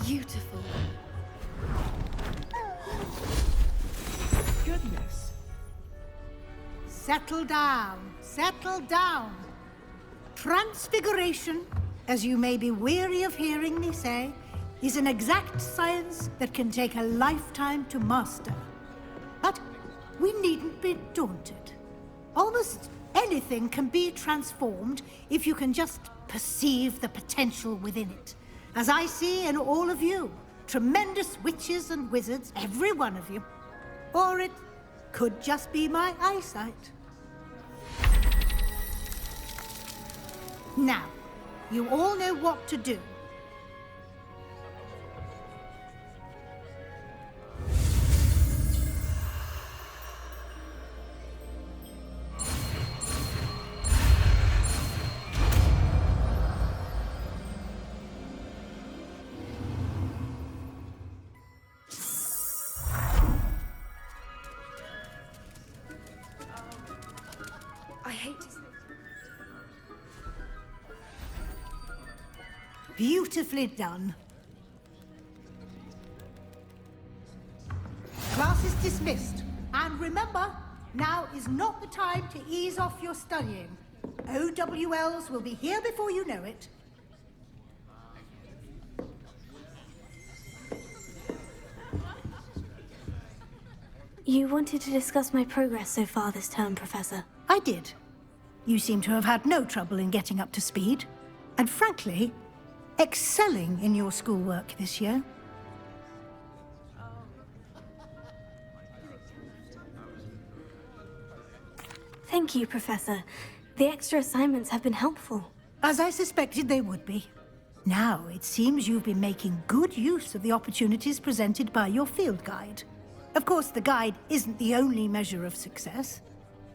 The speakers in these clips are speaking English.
beautiful. Goodness. Settle down. Settle down. Transfiguration, as you may be weary of hearing me say, is an exact science that can take a lifetime to master. But we needn't be daunted. Almost anything can be transformed if you can just perceive the potential within it. As I see in all of you, tremendous witches and wizards, every one of you. Or it could just be my eyesight. Now, you all know what to do. I hate to... Beautifully done. Class is dismissed. And remember, now is not the time to ease off your studying. OWLs will be here before you know it. You wanted to discuss my progress so far this term, Professor. I did. You seem to have had no trouble in getting up to speed. And frankly, excelling in your schoolwork this year. Thank you, Professor. The extra assignments have been helpful. As I suspected they would be. Now, it seems you've been making good use of the opportunities presented by your field guide. Of course, the guide isn't the only measure of success.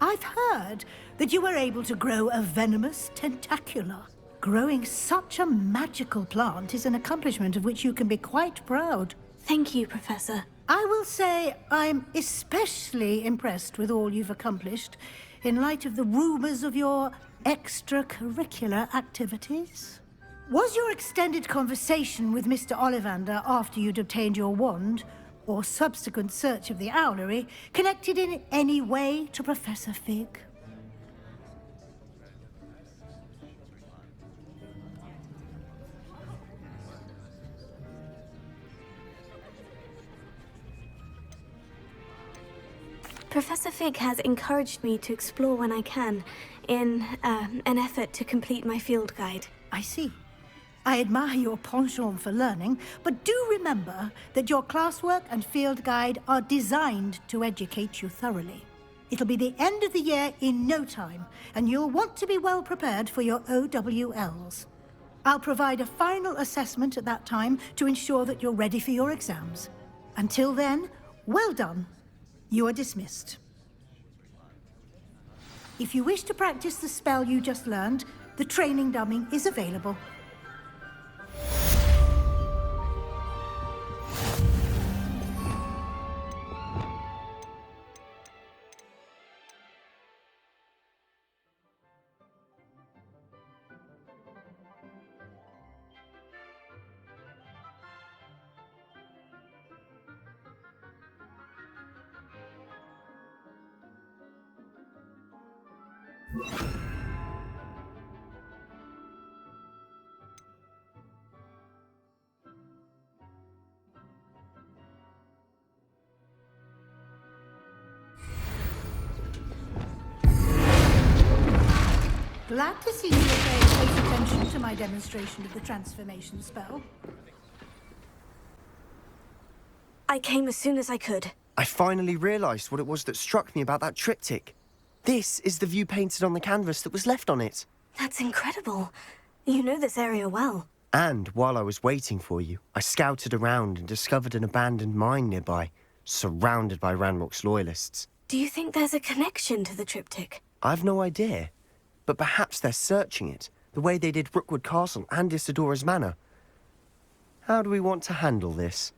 I've heard that you were able to grow a venomous tentacula. Growing such a magical plant is an accomplishment of which you can be quite proud. Thank you, Professor. I will say I'm especially impressed with all you've accomplished in light of the rumors of your extracurricular activities. Was your extended conversation with Mr. Ollivander after you'd obtained your wand, or subsequent search of the owlery, connected in any way to Professor Fig? Professor Fig has encouraged me to explore when I can, in an effort to complete my field guide. I see. I admire your penchant for learning, but do remember that your classwork and field guide are designed to educate you thoroughly. It'll be the end of the year in no time, and you'll want to be well prepared for your OWLs. I'll provide a final assessment at that time to ensure that you're ready for your exams. Until then, well done. You are dismissed. If you wish to practice the spell you just learned, the training dummy is available. Glad to see you are paying close attention to my demonstration of the transformation spell. I came as soon as I could. I finally realised what it was that struck me about that triptych. This is the view painted on the canvas that was left on it. That's incredible. You know this area well. And while I was waiting for you, I scouted around and discovered an abandoned mine nearby, surrounded by Ranrock's loyalists. Do you think there's a connection to the triptych? I've no idea, but perhaps they're searching it, the way they did Rookwood Castle and Isidora's Manor. How do we want to handle this?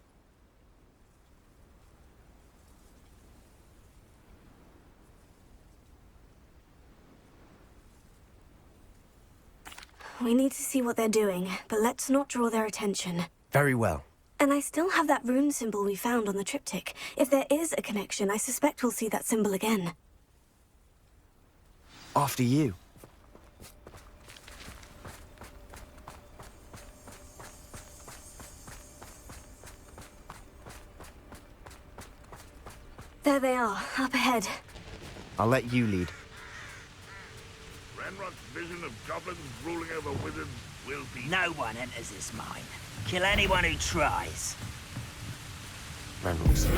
We need to see what they're doing, but let's not draw their attention. Very well. And I still have that rune symbol we found on the triptych. If there is a connection, I suspect we'll see that symbol again. After you. There they are, up ahead. I'll let you lead. Ranrock's vision of goblins ruling over wizards will be... No one enters his mind. Kill anyone who tries. Ranrock's.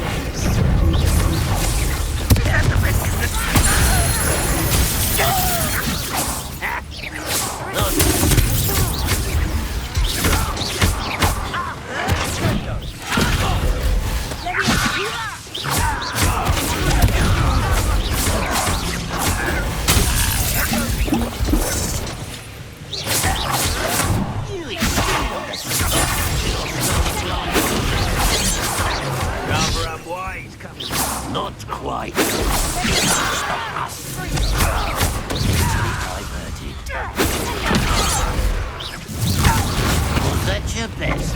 Not quite. Stop us. Diverted. Was that your best?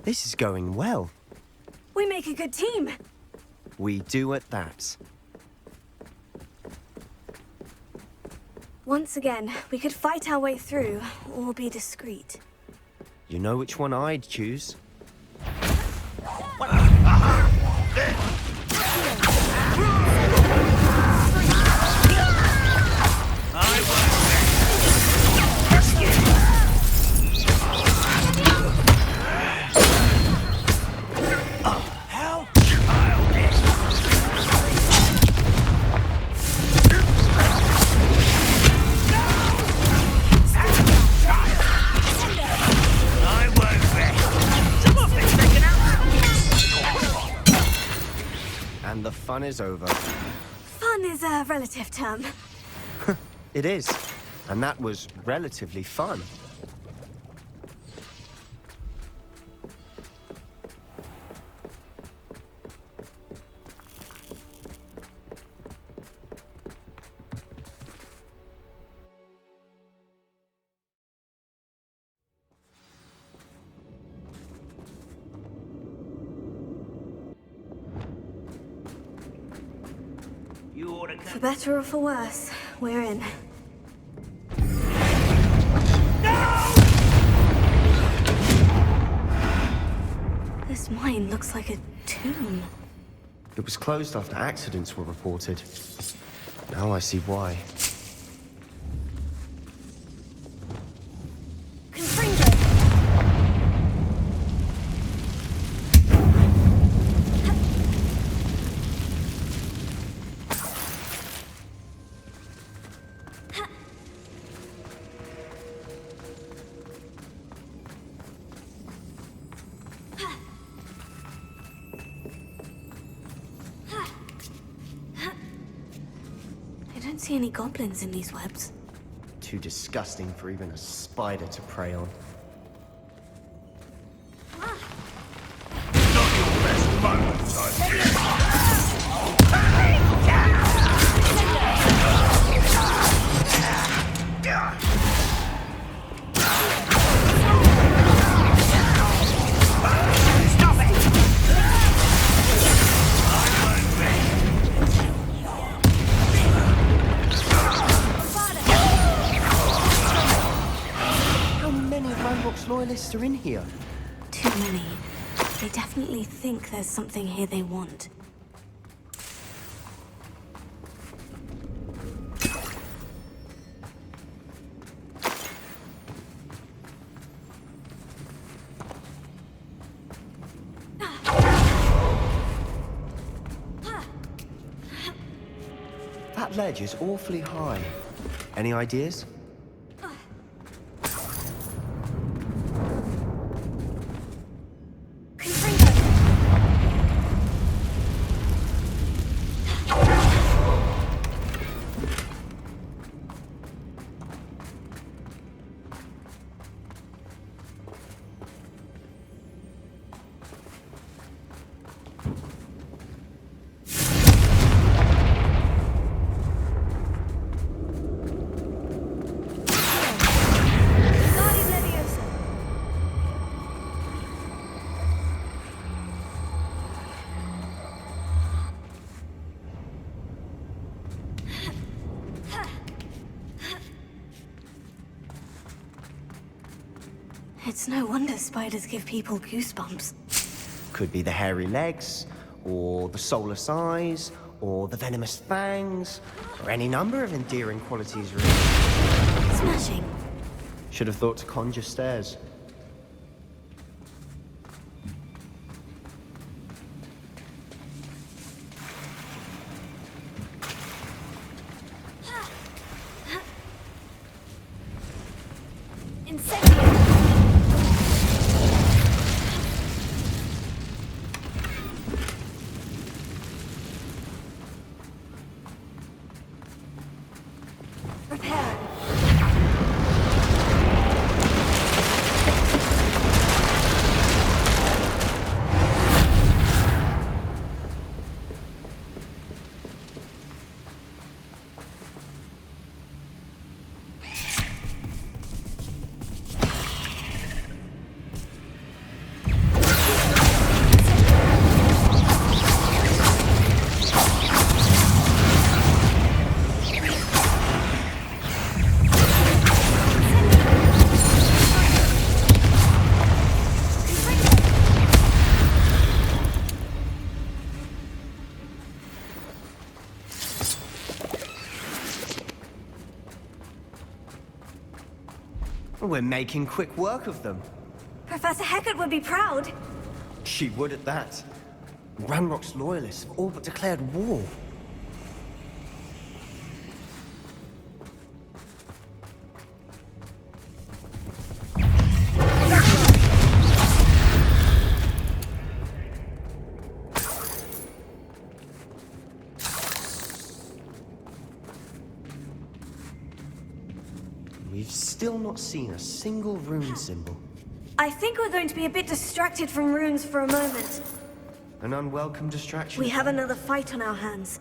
This is going well. We make a good team. We do at that. Once again, we could fight our way through, or be discreet. You know which one I'd choose? And the fun is over. Fun is a relative term. It is. And that was relatively fun. For better or for worse, we're in. This mine looks like a tomb. It was closed after accidents were reported. Now I see why. I don't see any goblins in these webs. Too disgusting for even a spider to prey on. Not your best moments, I fear. Loyalists are in here. Too many. They definitely think there's something here they want. That ledge is awfully high. Any ideas? It's no wonder spiders give people goosebumps. Could be the hairy legs, or the soulless eyes, or the venomous fangs, or any number of endearing qualities, really. Smashing. Should have thought to conjure stairs. We're making quick work of them. Professor Hogwart would be proud. She would at that. Ranrock's loyalists have all but declared war. We've still not seen a single rune symbol. I think we're going to be a bit distracted from runes for a moment. An unwelcome distraction. We have another fight on our hands.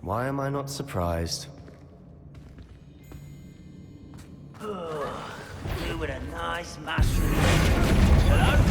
Why am I not surprised? You with a nice mushroom. Hello?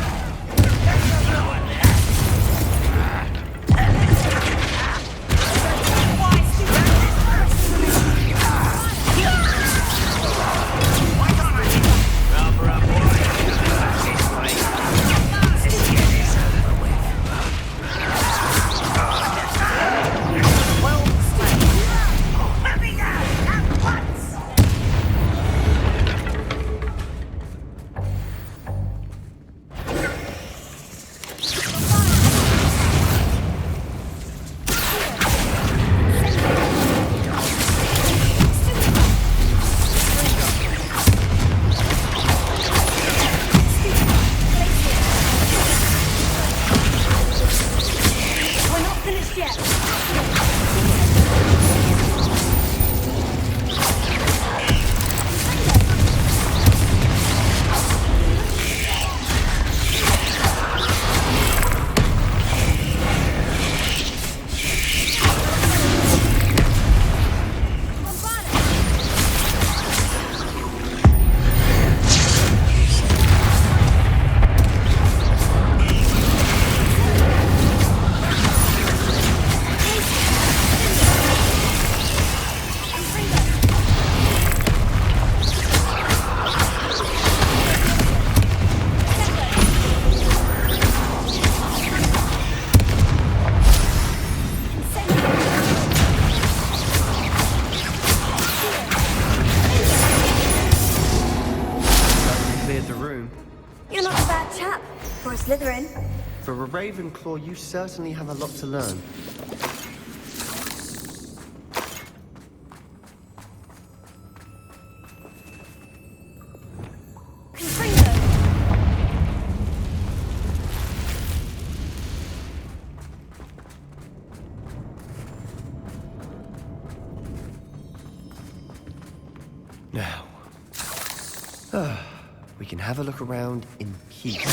For a Ravenclaw, you certainly have a lot to learn. Now, we can have a look around in peace.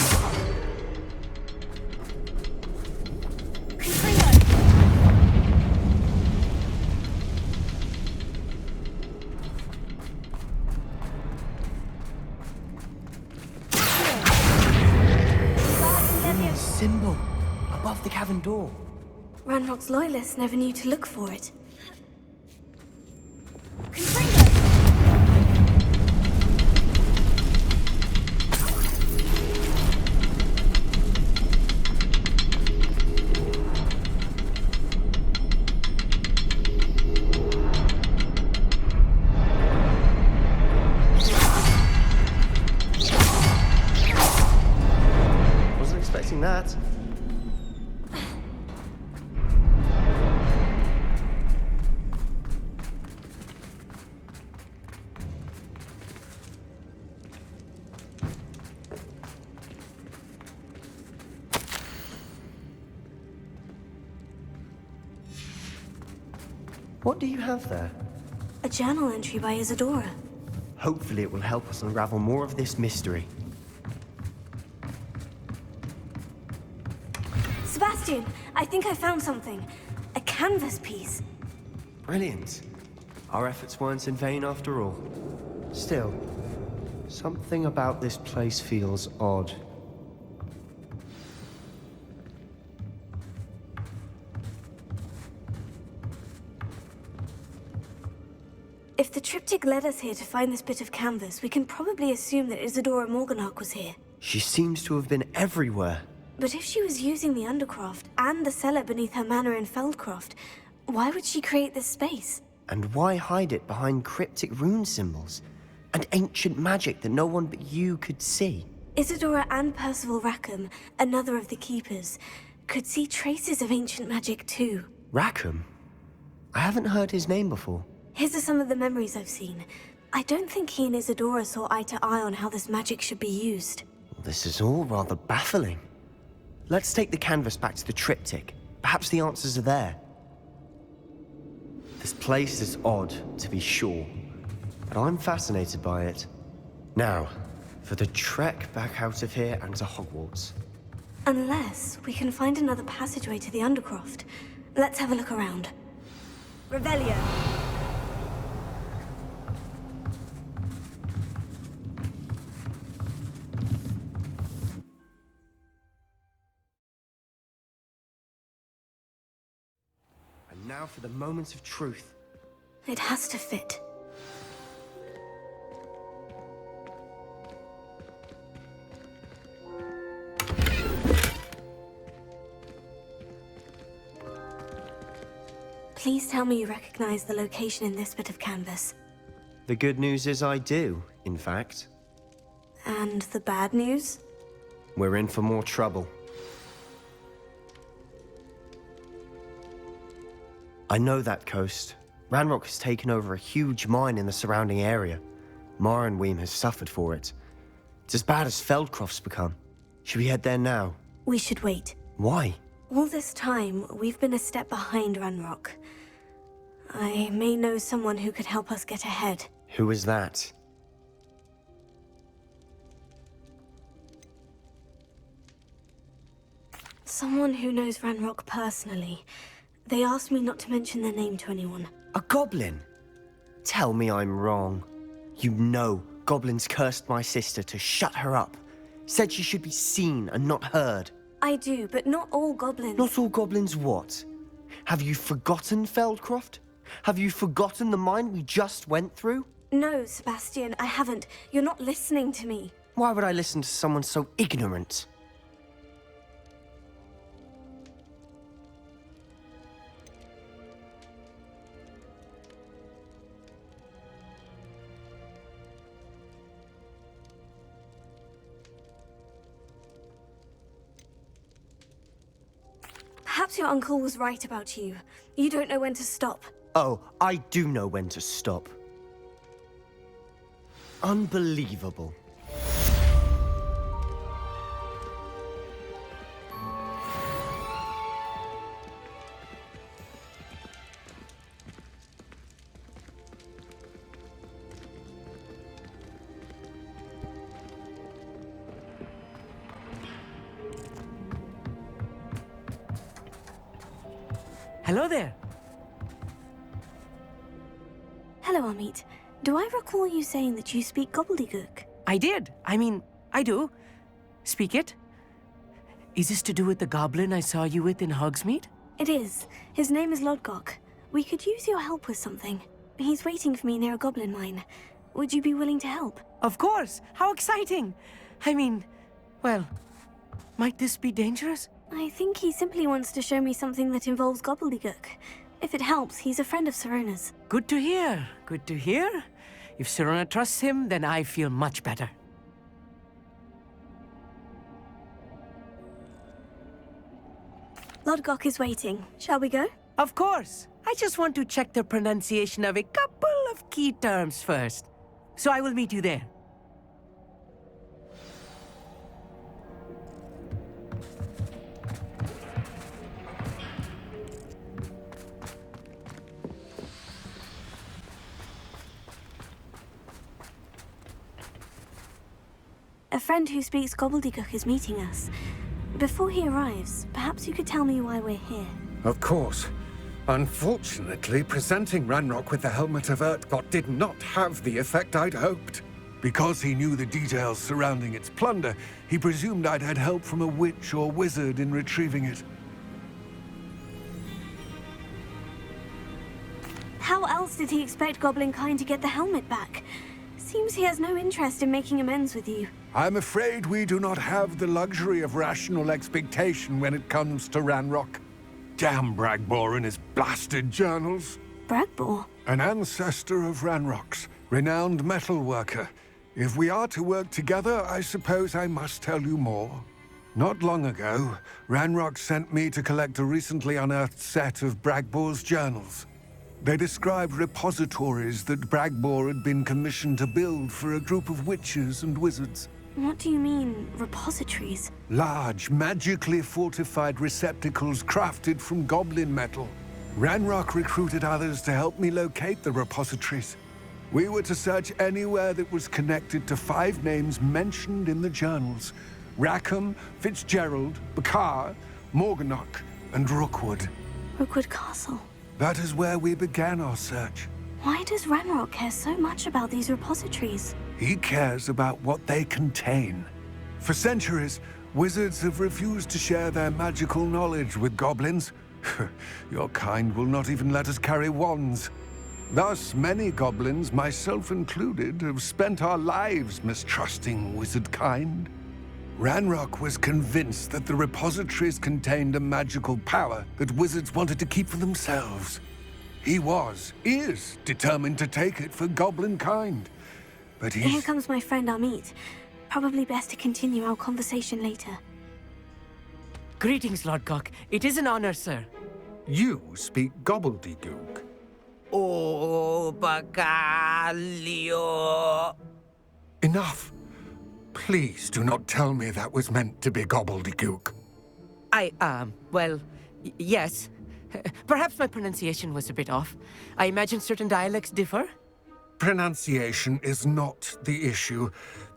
Symbol above the cavern door. Ranrock's loyalists never knew to look for it. Wasn't expecting that. What do you have there? A journal entry by Isadora. Hopefully it will help us unravel more of this mystery. Sebastian, I think I found something. A canvas piece. Brilliant. Our efforts weren't in vain after all. Still, something about this place feels odd. If the triptych led us here to find this bit of canvas, we can probably assume that Isadora Morganach was here. She seems to have been everywhere. But if she was using the Undercroft and the cellar beneath her manor in Feldcroft, why would she create this space? And why hide it behind cryptic rune symbols and ancient magic that no one but you could see? Isadora and Percival Rackham, another of the Keepers, could see traces of ancient magic too. Rackham? I haven't heard his name before. His are some of the memories I've seen. I don't think he and Isadora saw eye to eye on how this magic should be used. This is all rather baffling. Let's take the canvas back to the triptych. Perhaps the answers are there. This place is odd, to be sure, but I'm fascinated by it. Now, for the trek back out of here and to Hogwarts. Unless we can find another passageway to the Undercroft. Let's have a look around. Revelio. And now for the moment of truth. It has to fit. Please tell me you recognize the location in this bit of canvas. The good news is I do, in fact. And the bad news? We're in for more trouble. I know that coast. Ranrock has taken over a huge mine in the surrounding area. Marrenweem has suffered for it. It's as bad as Feldcroft's become. Should we head there now? We should wait. Why? All this time, we've been a step behind Ranrock. I may know someone who could help us get ahead. Who is that? Someone who knows Ranrock personally. They asked me not to mention their name to anyone. A goblin? Tell me I'm wrong. You know goblins cursed my sister to shut her up. Said she should be seen and not heard. I do, but not all goblins. Not all goblins what? Have you forgotten Feldcroft? Have you forgotten the mine we just went through? No, Sebastian, I haven't. You're not listening to me. Why would I listen to someone so ignorant? Perhaps your uncle was right about you. You don't know when to stop. Oh, I do know when to stop. Unbelievable. Hello there. Hello, Amit. Do I recall you saying that you speak gobbledygook? I did. I mean, I do. Speak it. Is this to do with the goblin I saw you with in Hogsmeade? It is. His name is Lodgok. We could use your help with something. He's waiting for me near a goblin mine. Would you be willing to help? Of course! How exciting! I mean, well, might this be dangerous? I think he simply wants to show me something that involves gobbledygook. If it helps, he's a friend of Serona's. Good to hear. Good to hear. If Serona trusts him, then I feel much better. Lodgok is waiting. Shall we go? Of course. I just want to check the pronunciation of a couple of key terms first. So I will meet you there. A friend who speaks gobbledygook is meeting us. Before he arrives, perhaps you could tell me why we're here. Of course. Unfortunately, presenting Ranrock with the Helmet of Urtkot did not have the effect I'd hoped. Because he knew the details surrounding its plunder, he presumed I'd had help from a witch or wizard in retrieving it. How else did he expect Goblinkind to get the helmet back? Seems he has no interest in making amends with you. I'm afraid we do not have the luxury of rational expectation when it comes to Ranrock. Damn Bragbor and his blasted journals. Bragbor? An ancestor of Ranrock's, renowned metalworker. If we are to work together, I suppose I must tell you more. Not long ago, Ranrock sent me to collect a recently unearthed set of Bragbor's journals. They described repositories that Bragbor had been commissioned to build for a group of witches and wizards. What do you mean, repositories? Large, magically fortified receptacles crafted from goblin metal. Ranrock recruited others to help me locate the repositories. We were to search anywhere that was connected to 5 names mentioned in the journals: Rackham, Fitzgerald, Bakar, Morganach, and Rookwood. Rookwood Castle. That is where we began our search. Why does Ranrock care so much about these repositories? He cares about what they contain. For centuries, wizards have refused to share their magical knowledge with goblins. Your kind will not even let us carry wands. Thus, many goblins, myself included, have spent our lives mistrusting wizard kind. Ranrock was convinced that the repositories contained a magical power that wizards wanted to keep for themselves. He is determined to take it for goblin kind. But Here comes my friend Amit. Probably best to continue our conversation later. Greetings, Lodgok. It is an honor, sir. You speak gobbledygook. Oh, Bacalio. Enough. Please do not tell me that was meant to be gobbledygook. Well, yes. Perhaps my pronunciation was a bit off. I imagine certain dialects differ. Pronunciation is not the issue.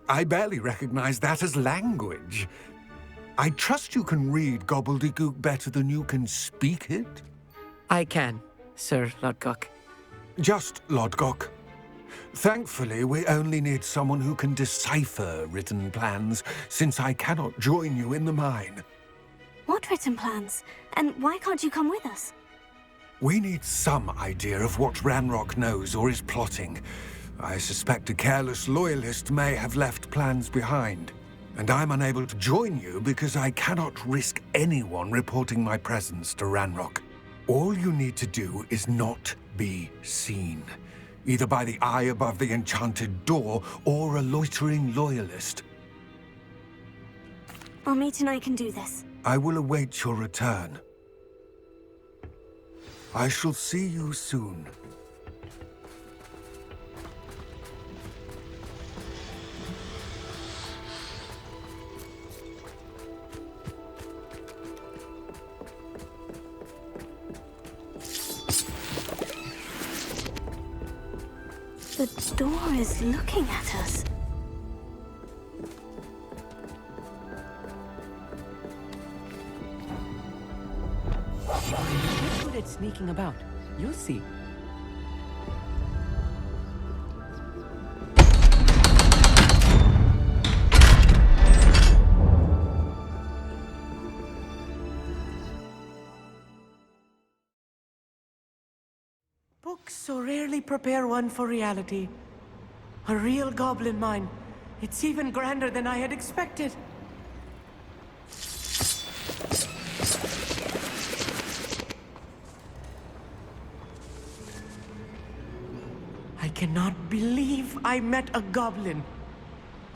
I barely recognize that as language. I trust you can read gobbledygook better than you can speak it? I can, Sir Lodgok. Just Lodgok. Thankfully, we only need someone who can decipher written plans, since I cannot join you in the mine. What written plans? And why can't you come with us? We need some idea of what Ranrock knows or is plotting. I suspect a careless loyalist may have left plans behind. And I'm unable to join you because I cannot risk anyone reporting my presence to Ranrock. All you need to do is not be seen. Either by the eye above the enchanted door, or a loitering loyalist. Amit and I can do this. I will await your return. I shall see you soon. The door is looking at us. Would its sneaking about. You'll see. Books so rarely prepare one for reality. A real goblin mine. It's even grander than I had expected. I cannot believe I met a goblin.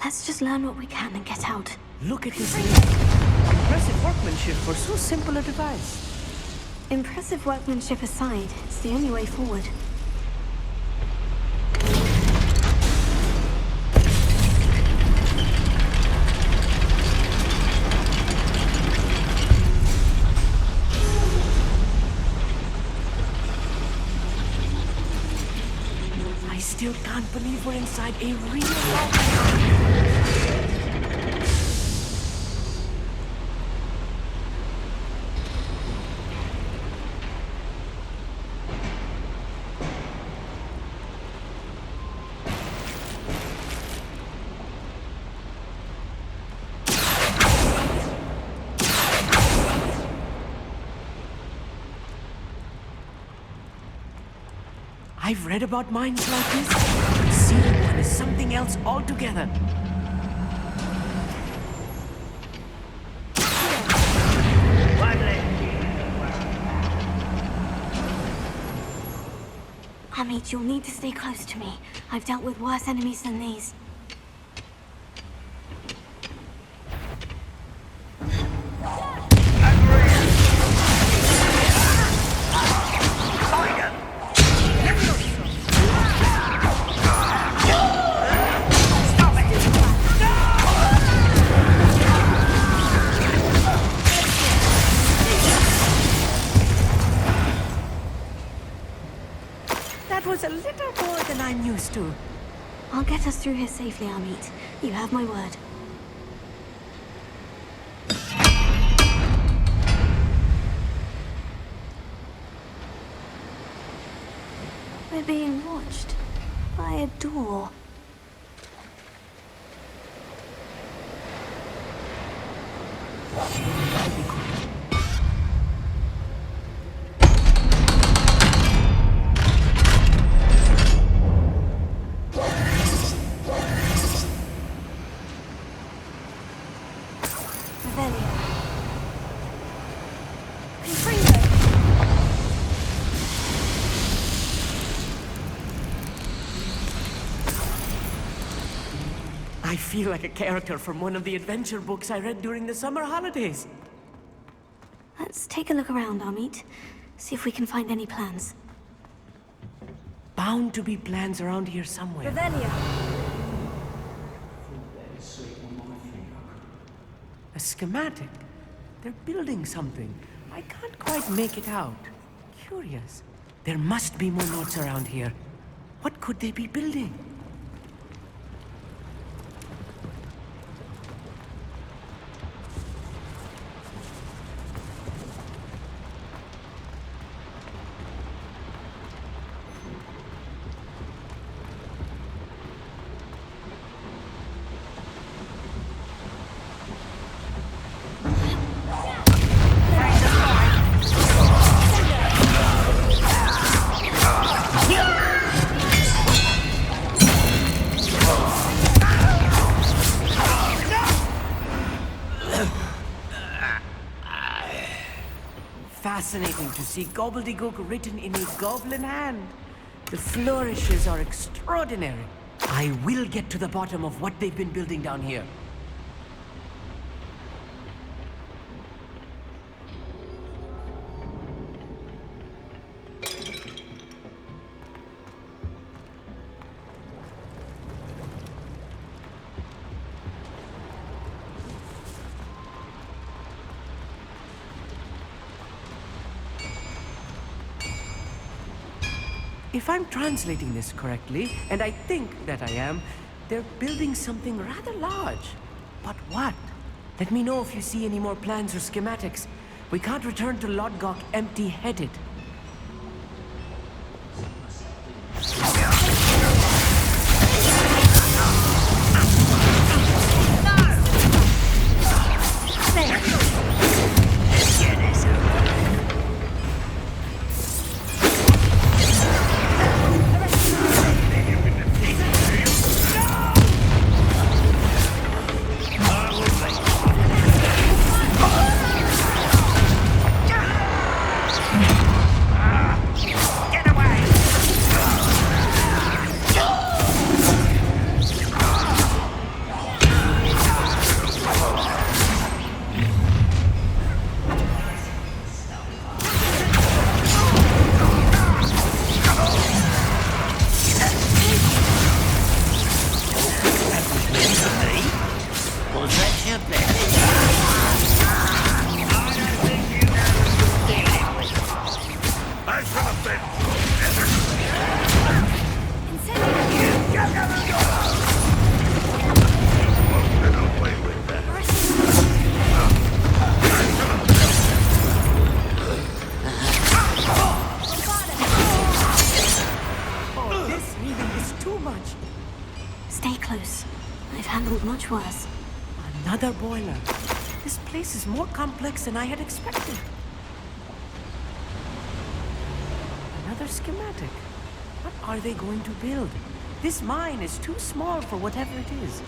Let's just learn what we can and get out. Look at this light. Impressive workmanship for so simple a device. Impressive workmanship aside, it's the only way forward. I still can't believe we're inside a real goblin. I've read about mines like this. Seeing one is something else altogether. Amit, you'll need to stay close to me. I've dealt with worse enemies than these. That was a little more than I'm used to. I'll get us through here safely, Amit. You have my word. We're being watched by a door. I feel like a character from one of the adventure books I read during the summer holidays. Let's take a look around, Amit. See if we can find any plans. Bound to be plans around here somewhere. A schematic. They're building something. I can't quite make it out. Curious. There must be more notes around here. What could they be building? Fascinating to see gobbledygook written in a goblin hand. The flourishes are extraordinary. I will get to the bottom of what they've been building down here. If I'm translating this correctly, and I think that I am, they're building something rather large. But what? Let me know if you see any more plans or schematics. We can't return to Lodgok empty-headed. Oh, this healing is too much. Stay close. I've handled much worse. Another boiler. This place is more complex than I had expected. Another schematic. What are they going to build? This mine is too small for whatever it is.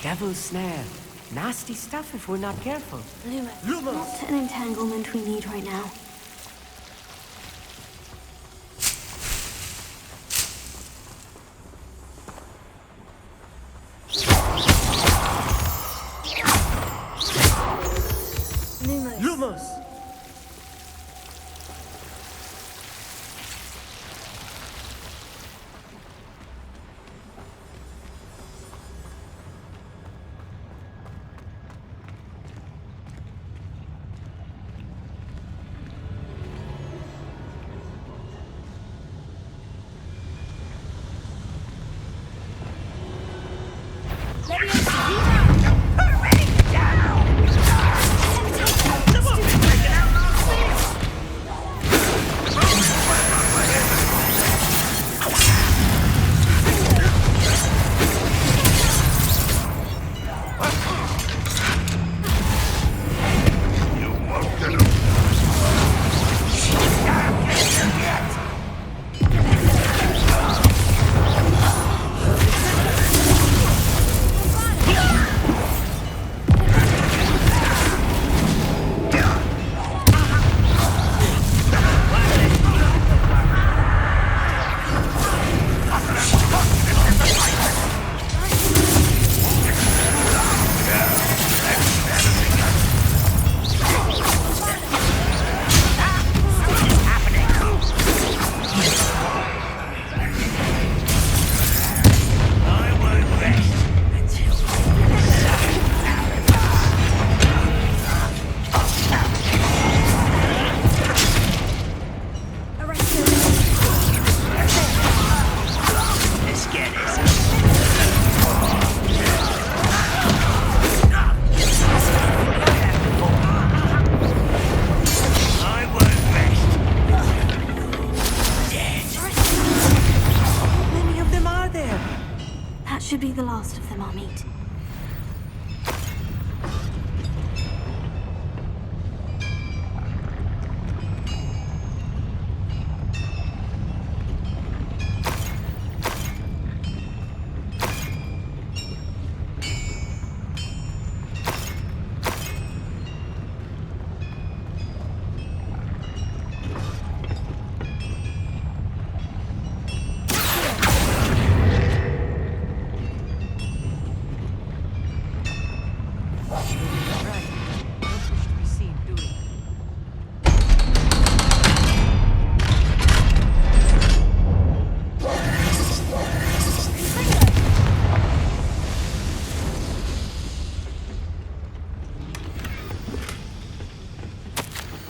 Devil's snare. Nasty stuff if we're not careful. Lumos. Not an entanglement we need right now. Lumos!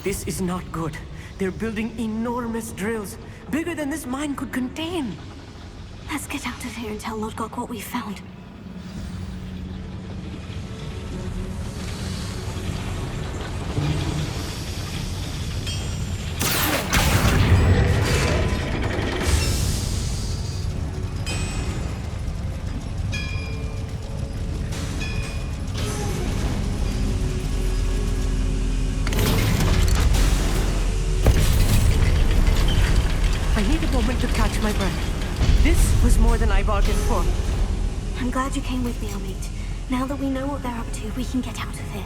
This is not good. They're building enormous drills, bigger than this mine could contain. Let's get out of here and tell Lodgok what we found. I need a moment to catch my breath. This was more than I bargained for. I'm glad you came with me, our mate. Now that we know what they're up to, we can get out of here.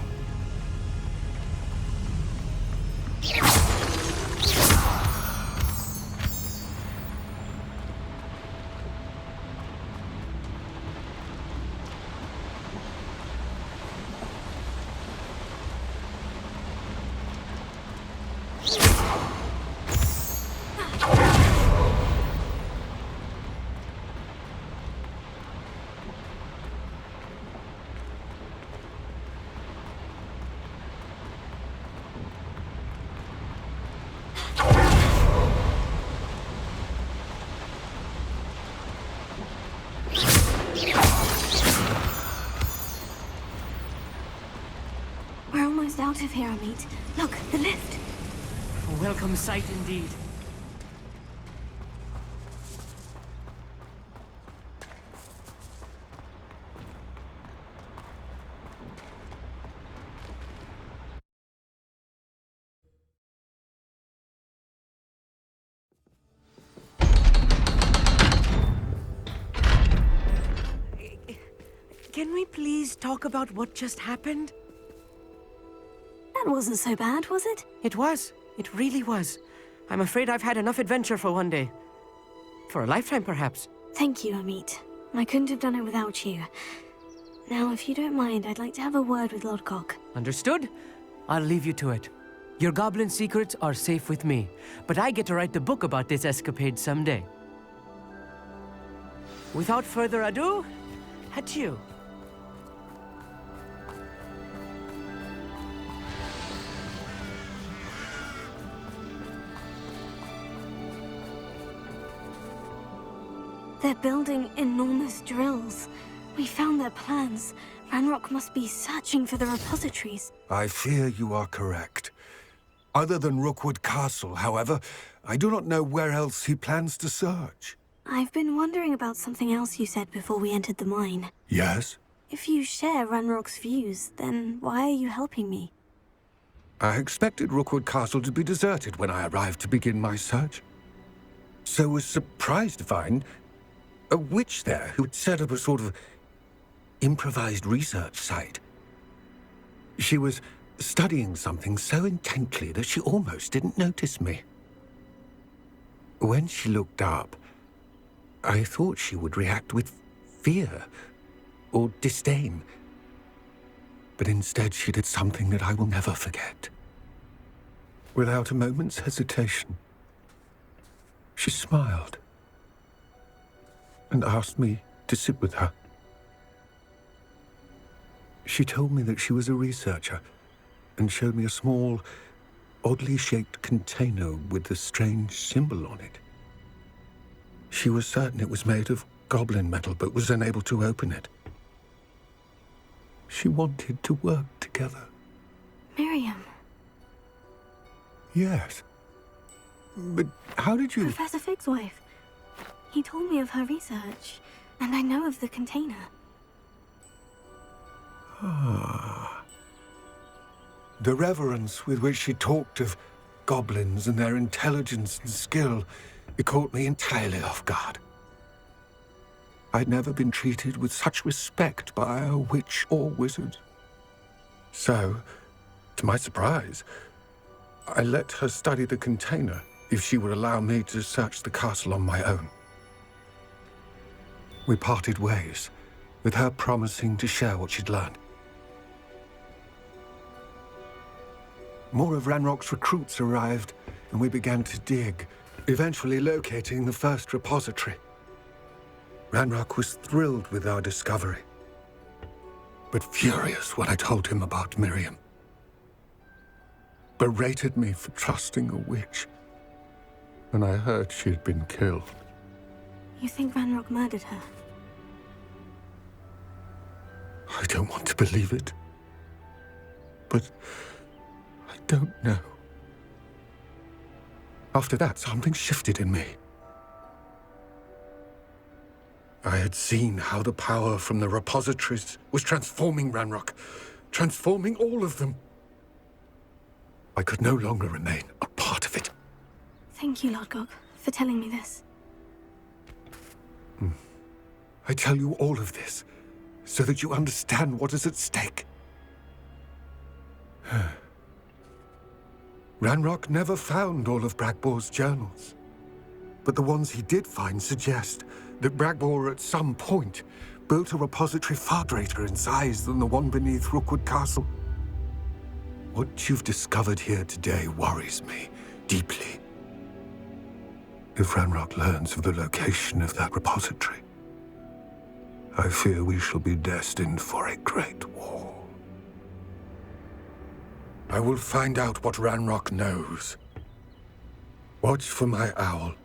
We're almost out of here, our mate. Look, the lift. A welcome sight indeed. Can we please talk about what just happened? That wasn't so bad, was it? It was. It really was. I'm afraid I've had enough adventure for one day. For a lifetime, perhaps. Thank you, Amit. I couldn't have done it without you. Now, if you don't mind, I'd like to have a word with Lodgok. Understood? I'll leave you to it. Your goblin secrets are safe with me, but I get to write the book about this escapade someday. Without further ado, adieu. They're building enormous drills. We found their plans. Ranrock must be searching for the repositories. I fear you are correct. Other than Rookwood Castle, however, I do not know where else he plans to search. I've been wondering about something else you said before we entered the mine. Yes? If you share Ranrock's views, then why are you helping me? I expected Rookwood Castle to be deserted when I arrived to begin my search. So was surprised to find a witch there who had set up a sort of improvised research site. She was studying something so intently that she almost didn't notice me. When she looked up, I thought she would react with fear or disdain. But instead she did something that I will never forget. Without a moment's hesitation, she smiled and asked me to sit with her. She told me that she was a researcher and showed me a small, oddly shaped container with a strange symbol on it. She was certain it was made of goblin metal, but was unable to open it. She wanted to work together. Miriam. Yes. But how did you... Professor Fig's wife. He told me of her research, and I know of the container. Ah. The reverence with which she talked of goblins and their intelligence and skill, it caught me entirely off guard. I'd never been treated with such respect by a witch or wizard. So, to my surprise, I let her study the container if she would allow me to search the castle on my own. We parted ways, with her promising to share what she'd learned. More of Ranrock's recruits arrived, and we began to dig, eventually locating the first repository. Ranrock was thrilled with our discovery, but furious when I told him about Miriam. berated me for trusting a witch. And I heard she had been killed. You think Ranrock murdered her? I don't want to believe it. But I don't know. After that, something shifted in me. I had seen how the power from the repositories was transforming Ranrock, transforming all of them. I could no longer remain a part of it. Thank you, Lord Gog, for telling me this. I tell you all of this so that you understand what is at stake. Ranrock never found all of Bragbor's journals, but the ones he did find suggest that Bragbor at some point built a repository far greater in size than the one beneath Rookwood Castle. What you've discovered here today worries me deeply. If Ranrock learns of the location of that repository, I fear we shall be destined for a great war. I will find out what Ranrock knows. Watch for my owl.